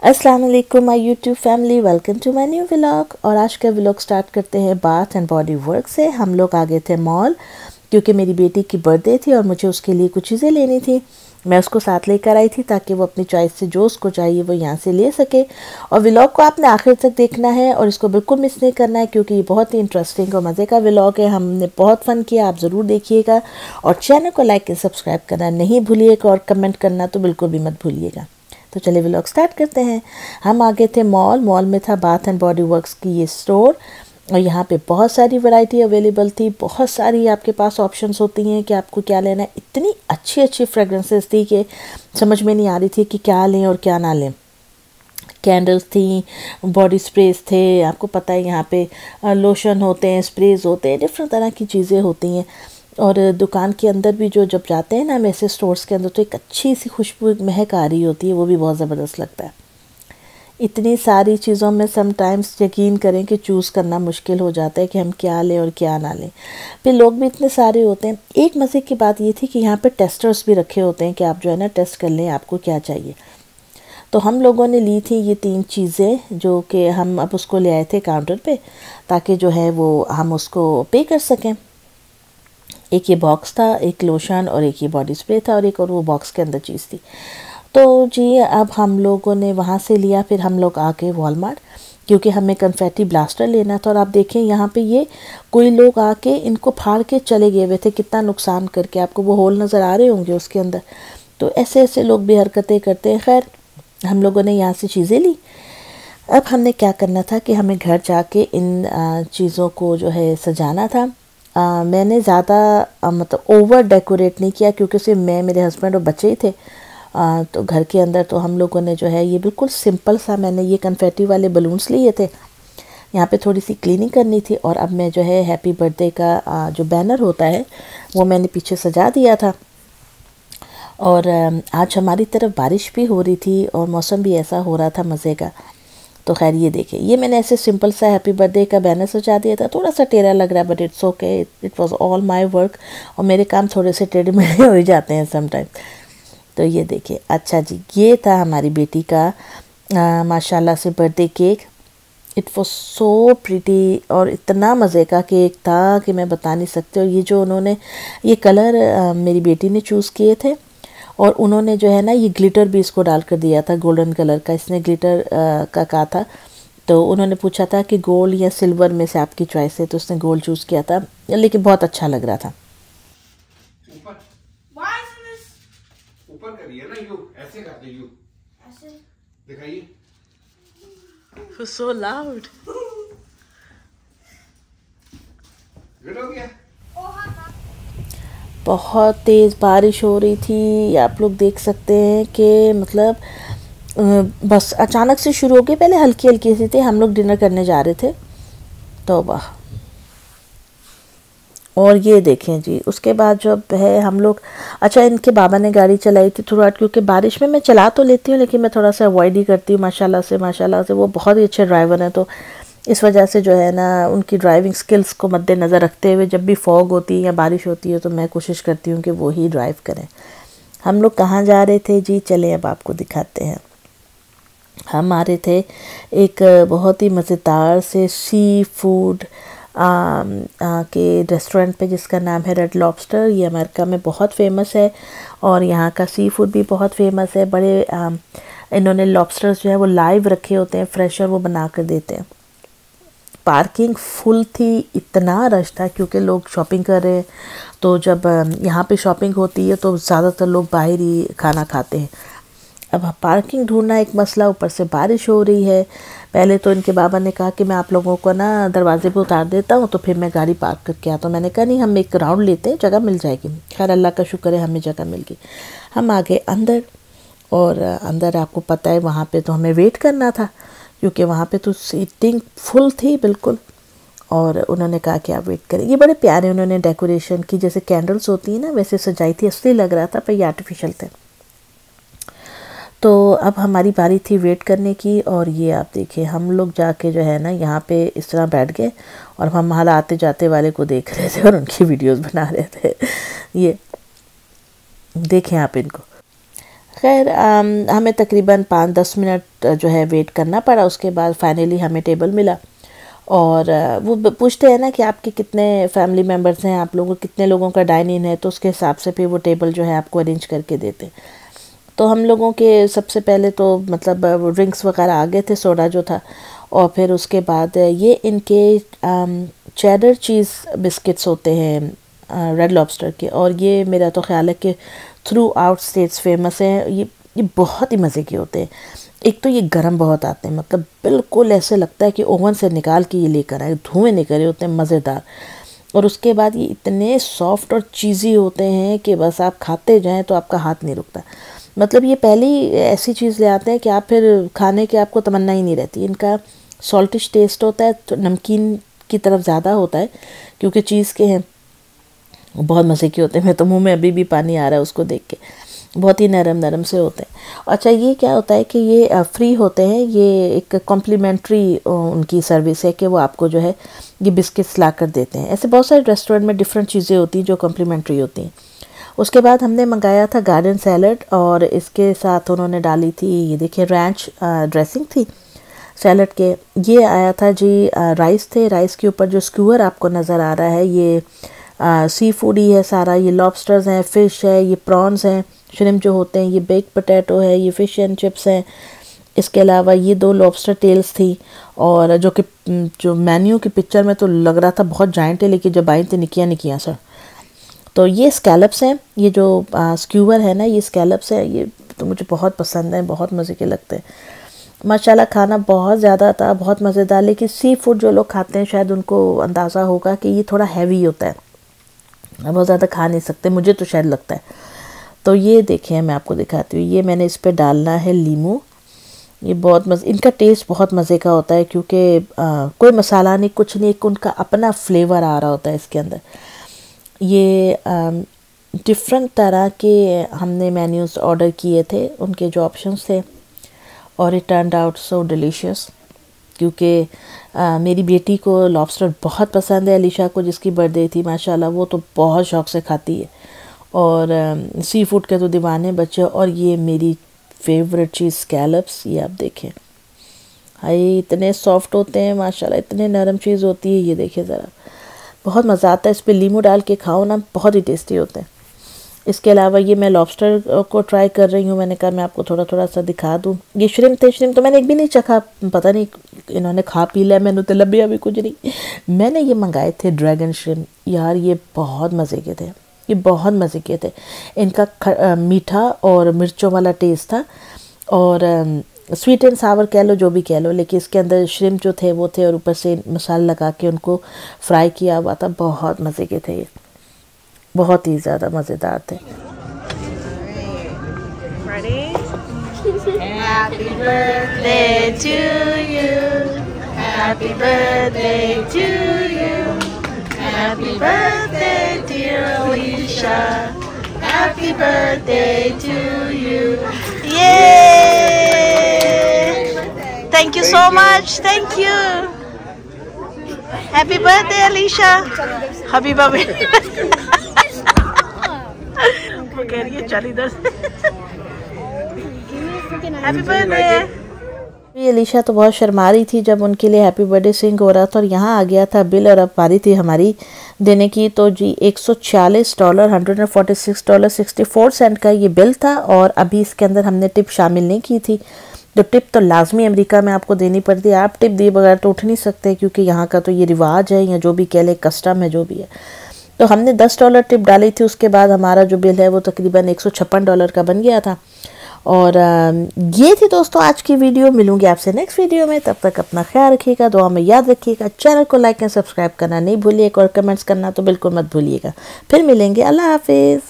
अस्सलाम वालेकुम my YouTube family, welcome to my new vlog. और आज का व्लॉग स्टार्ट करते हैं बाथ एंड बॉडी वर्क से। हम लोग आ गए थे मॉल क्योंकि मेरी बेटी की बर्थडे थी और मुझे उसके लिए कुछ चीज़ें लेनी थी। मैं उसको साथ लेकर आई थी ताकि वो अपनी चॉइस से जो उसको चाहिए वो यहाँ से ले सके। और व्लॉग को आपने आखिर तक देखना है और इसको बिल्कुल मिस नहीं करना है क्योंकि ये बहुत ही इंटरेस्टिंग और मज़े का व्लॉग है। हमने बहुत फ़न किया, आप ज़रूर देखिएगा। और चैनल को लाइक और सब्सक्राइब करना नहीं भूलिएगा और कमेंट करना तो बिल्कुल भी मत भूलिएगा। तो चलिए व्लॉग स्टार्ट करते हैं। हम आगे थे मॉल में था बाथ एंड बॉडी वर्क्स की ये स्टोर और यहाँ पे बहुत सारी वैरायटी अवेलेबल थी। बहुत सारी आपके पास ऑप्शंस होती हैं कि आपको क्या लेना है। इतनी अच्छी अच्छी फ्रेगरेंसेस थी कि समझ में नहीं आ रही थी कि क्या लें और क्या ना लें। कैंडल्स थी, बॉडी स्प्रेज थे, आपको पता है यहाँ पे लोशन होते हैं, स्प्रेज होते हैं, डिफरेंट तरह की चीज़ें होती हैं। और दुकान के अंदर भी जब जाते हैं ना हम ऐसे स्टोर्स के अंदर तो एक अच्छी सी खुशबू महक आ रही होती है, वो भी बहुत ज़बरदस्त लगता है। इतनी सारी चीज़ों में समटाइम्स यकीन करें कि चूज़ करना मुश्किल हो जाता है कि हम क्या लें और क्या ना लें। फिर लोग भी इतने सारे होते हैं। एक मज़े की बात ये थी कि यहाँ पे टेस्टर्स भी रखे होते हैं कि आप जो है ना टेस्ट कर लें आपको क्या चाहिए। तो हम लोगों ने ली थी ये 3 चीज़ें जो कि हम अब उसको ले आए थे काउंटर पे ताकि जो है वो हम उसको पे कर सकें। एक ये बॉक्स था, एक लोशन और एक ये बॉडी स्प्रे था और एक और वो बॉक्स के अंदर चीज़ थी। तो जी अब हम लोगों ने वहाँ से लिया। फिर हम लोग आ गए वॉलमार्ट क्योंकि हमें कन्फेटी ब्लास्टर लेना था। और आप देखें यहाँ पे ये कोई लोग आके इनको फाड़ के चले गए हुए थे, कितना नुकसान करके। आपको वो होल नज़र आ रहे होंगे उसके अंदर। तो ऐसे ऐसे लोग भी हरकतें करते हैं। खैर हम लोगों ने यहाँ से चीज़ें ली। अब हमने क्या करना था कि हमें घर जाके इन चीज़ों को जो है सजाना था। मैंने ज़्यादा मतलब ओवर डेकोरेट नहीं किया क्योंकि सिर्फ मैं, मेरे हस्बैंड और बच्चे ही थे। तो घर के अंदर तो हम लोगों ने जो है ये बिल्कुल सिंपल सा, मैंने ये कन्फेटी वाले बलून्स लिए थे। यहाँ पे थोड़ी सी क्लीनिंग करनी थी और अब मैं जो है हैप्पी बर्थडे का जो बैनर होता है वो मैंने पीछे सजा दिया था। और आज हमारी तरफ बारिश भी हो रही थी और मौसम भी ऐसा हो रहा था मज़े का। तो खैर ये देखिए, ये मैंने ऐसे सिंपल सा हैप्पी बर्थडे का बैनर सजा दिया था। थोड़ा सा टेढ़ा लग रहा है but it's okay, it was all my work. और मेरे काम थोड़े से टेढ़े मेढ़े हो ही जाते हैं समटाइम। तो ये देखिए, अच्छा जी, ये था हमारी बेटी का माशाल्लाह से birthday cake. It was so pretty और इतना मज़े का केक था कि मैं बता नहीं सकती। और ये जो उन्होंने ये कलर मेरी बेटी ने चूज़ किए थे और उन्होंने जो है ना ये ग्लिटर भी इसको डाल कर दिया था, गोल्डन कलर का। इसने ग्लिटर का कहा था तो उन्होंने पूछा था कि गोल्ड या सिल्वर में से आपकी चॉइस है, तो उसने गोल्ड चूज़ किया था, लेकिन बहुत अच्छा लग रहा था। ऊपर करिए ना, यू ऐसे करते, यू ऐसे दिखाइए। So loud. गुड हो गया। बहुत तेज़ बारिश हो रही थी, आप लोग देख सकते हैं कि मतलब बस अचानक से शुरू हो गई। पहले हल्की हल्की सी थी, हम लोग डिनर करने जा रहे थे तो वाह। और ये देखें जी, उसके बाद जब है हम लोग, अच्छा इनके बाबा ने गाड़ी चलाई थी थ्रू आउट क्योंकि बारिश में मैं चला तो लेती हूँ लेकिन मैं थोड़ा सा अवॉइड ही करती हूँ। माशाल्लाह से वो बहुत ही अच्छे ड्राइवर हैं। तो इस वजह से जो है ना उनकी ड्राइविंग स्किल्स को मद्देनज़र रखते हुए जब भी फॉग होती है या बारिश होती है तो मैं कोशिश करती हूँ कि वो ही ड्राइव करें। हम लोग कहाँ जा रहे थे जी, चले अब आपको दिखाते हैं। हम आ रहे थे एक बहुत ही मज़ेदार से सी फूड के रेस्टोरेंट पे जिसका नाम है रेड लॉबस्टर। ये अमेरिका में बहुत फेमस है और यहाँ का सी फूड भी बहुत फेमस है। बड़े इन्होंने लॉबस्टर्स जो है वो लाइव रखे होते हैं, फ्रेश, और वो बना कर देते हैं। पार्किंग फुल थी, इतना रश था क्योंकि लोग शॉपिंग कर रहे हैं। तो जब यहाँ पे शॉपिंग होती है तो ज़्यादातर लोग बाहर ही खाना खाते हैं। अब पार्किंग ढूंढना एक मसला, ऊपर से बारिश हो रही है। पहले तो इनके बाबा ने कहा कि मैं आप लोगों को ना दरवाजे पे उतार देता हूँ तो फिर मैं गाड़ी पार्क करके आता हूँ। मैंने कहा नहीं, हम एक राउंड लेते हैं, जगह मिल जाएगी। खैर अल्लाह का शुक्र है हमें जगह मिल गई। हम आ गए अंदर और अंदर आपको पता है वहाँ पे तो हमें वेट करना था क्योंकि वहाँ पे तो सीटिंग फुल थी बिल्कुल। और उन्होंने कहा कि आप वेट करें। ये बड़े प्यारे उन्होंने डेकोरेशन की, जैसे कैंडल्स होती हैं ना वैसे सजाई थी, असली लग रहा था पर ये आर्टिफिशियल थे। तो अब हमारी बारी थी वेट करने की। और ये आप देखिए, हम लोग जाके जो है ना यहाँ पे इस तरह बैठ गए और हम वहाँ आते जाते वाले को देख रहे थे और उनकी वीडियोस बना रहे थे। ये देखें आप इनको। खैर हमें तकरीबन 5-10 मिनट जो है वेट करना पड़ा। उसके बाद फाइनली हमें टेबल मिला और वो पूछते हैं ना कि आपके कितने फैमिली मेम्बर्स हैं, आप लोगों कितने लोगों का डाइन इन है, तो उसके हिसाब से फिर वो टेबल जो है आपको अरेंज करके देते हैं। तो हम लोगों के सबसे पहले तो मतलब ड्रिंक्स वगैरह आ गए थे, सोडा जो था, और फिर उसके बाद ये इनके चेडर चीज़ बिस्किट्स होते हैं रेड लॉबस्टर के, और ये मेरा तो ख्याल है कि थ्रू आउट स्टेट्स फेमस है। ये बहुत ही मज़े के होते हैं। एक तो ये गरम बहुत आते हैं, मतलब बिल्कुल ऐसे लगता है कि ओवन से निकाल के ये लेकर आए, धुएँ निकले होते हैं, मज़ेदार। और उसके बाद ये इतने सॉफ्ट और चीज़ी होते हैं कि बस आप खाते जाएं तो आपका हाथ नहीं रुकता। मतलब ये पहली ऐसी चीज़ ले आते हैं कि आप फिर खाने की आपको तमन्ना ही नहीं रहती। इनका सॉल्टिश टेस्ट होता है, तो नमकीन की तरफ ज़्यादा होता है क्योंकि चीज़ के हैं, बहुत मज़े के होते हैं। मैं तो मुंह में अभी भी पानी आ रहा है उसको देख के, बहुत ही नरम नरम से होते हैं। अच्छा, ये क्या होता है कि ये फ्री होते हैं, ये एक कॉम्प्लीमेंट्री उनकी सर्विस है कि वो आपको जो है ये बिस्किट्स ला कर देते हैं। ऐसे बहुत सारे रेस्टोरेंट में डिफरेंट चीज़ें होती हैं जो कॉम्प्लीमेंट्री होती हैं। उसके बाद हमने मंगाया था गार्डन सैलड, और इसके साथ उन्होंने डाली थी, ये देखिए रैंच ड्रेसिंग थी सैलड के। ये आया था जी राइस थे, राइस के ऊपर जो स्क्यूअर आपको नज़र आ रहा है ये सी फूड ही है सारा। ये लॉबस्टर्स हैं, फ़िश है, ये प्रॉन्स हैं, श्रिम्प जो होते हैं, ये बेक्ड पोटैटो है, ये फ़िश एंड चिप्स हैं। इसके अलावा ये 2 लॉबस्टर टेल्स थी, और जो मेन्यू की पिक्चर में तो लग रहा था बहुत जाइंट है, लेकिन जब आई थी निकियाँ निकियाँ सर। तो ये स्कैलप्स हैं, ये जो स्क्यूअर है ना, ये स्कैलप्स है, ये तो मुझे बहुत पसंद है, बहुत मज़े के लगते हैं। माशाल्लाह खाना बहुत ज़्यादा था, बहुत मज़ेदार। लेकिन सी फूड जो लोग खाते हैं शायद उनको अंदाज़ा होगा कि ये थोड़ा हैवी होता है, बहुत ज़्यादा खा नहीं सकते, मुझे तो शायद लगता है। तो ये देखें, मैं आपको दिखाती हूँ, ये मैंने इस पर डालना है लीमू। ये बहुत इनका टेस्ट बहुत मज़े का होता है क्योंकि कोई मसाला नहीं, कुछ नहीं, उनका अपना फ्लेवर आ रहा होता है इसके अंदर। ये डिफरेंट तरह के हमने मेन्यूज़ ऑर्डर किए थे, उनके जो ऑप्शंस थे, और it turned out so delicious. क्योंकि मेरी बेटी को लॉबस्टर बहुत पसंद है, अलीशा को जिसकी बर्थडे थी, माशाल्लाह वो तो बहुत शौक़ से खाती है, और सी फूड के तो दीवाने बच्चे। और ये मेरी फेवरेट चीज़ स्कैलप्स, ये आप देखें, हाय इतने सॉफ्ट होते हैं माशाल्लाह, इतने नरम चीज़ होती है। ये देखिए ज़रा, बहुत मज़ा आता है, इस पर लीमू डाल के खाओ ना, बहुत ही टेस्टी होते हैं। इसके अलावा ये मैं लॉबस्टर को ट्राई कर रही हूँ, मैंने कहा मैं आपको थोड़ा थोड़ा सा दिखा दूँ। ये श्रिम्प थे, श्रिम्प तो मैंने एक भी नहीं चखा, पता नहीं इन्होंने खा पी लिया, मैंने तो लबिया भी कुछ नहीं। मैंने ये मंगाए थे ड्रैगन श्रिम्प, यार ये बहुत मज़े के थे, ये बहुत मज़े के थे। इनका मीठा और मिर्चों वाला टेस्ट था, और स्वीट एंड सावर कह लो, जो भी कह लो, लेकिन इसके अंदर श्रिम्प जो थे वो थे, और ऊपर से मसाला लगा के उनको फ्राई किया हुआ था, बहुत मज़े के थे, ये बहुत ही ज़्यादा मज़ेदार थे। Happy birthday to you, happy birthday to you, happy birthday dear Alicia, happy birthday to you. Yay! Thank you so much, thank you. Happy birthday Alicia, Habiba baby. वो कह रही है चल इधर से। Happy birthday. अलीशा तो बहुत शर्मा रही थी जब उनके लिए हैप्पी बर्थडे सिंग हो रहा था, और यहाँ आ गया था बिल, और अब पारी थी हमारी देने की। तो जी $140 $146.64 का ये बिल था, और अभी इसके अंदर हमने टिप शामिल नहीं की थी। तो टिप तो लाजमी अमेरिका में आपको देनी पड़ती है, आप टिप दिए बगैर तो उठ नहीं सकते, क्योंकि यहाँ का तो ये रिवाज है, या जो भी कह ले कस्टम है, जो भी है। तो हमने $10 टिप डाली थी, उसके बाद हमारा जो बिल है वो तकरीबन $156 का बन गया था। और ये थी दोस्तों आज की वीडियो। मिलूंगी आपसे नेक्स्ट वीडियो में, तब तक अपना ख्याल रखिएगा, दुआ में याद रखिएगा, चैनल को लाइक एंड सब्सक्राइब करना नहीं भूलिएगा, और कमेंट्स करना तो बिल्कुल मत भूलिएगा। फिर मिलेंगे, अल्लाह हाफिज़।